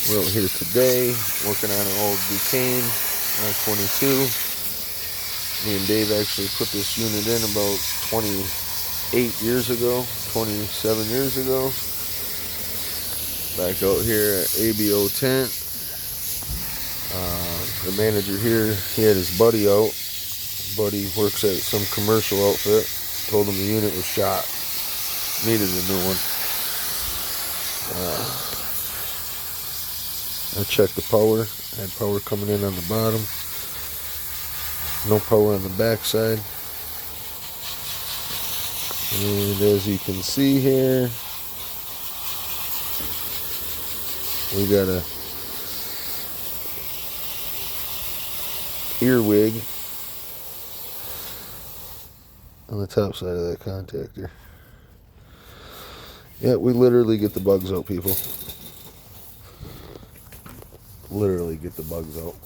We're out here today working on an old Duquesne R22. Me and Dave actually put this unit in about 28 years ago, 27 years ago. Back out here at ABO Tent. The manager here, he had his buddy out. Buddy works at some commercial outfit. Told him the unit was shot. Needed a new one. I checked the power. Had power coming in on the bottom. No power on the back side. And as you can see here, we got a earwig on the top side of that contactor. Yeah, we literally get the bugs out, people. Literally get the bugs out.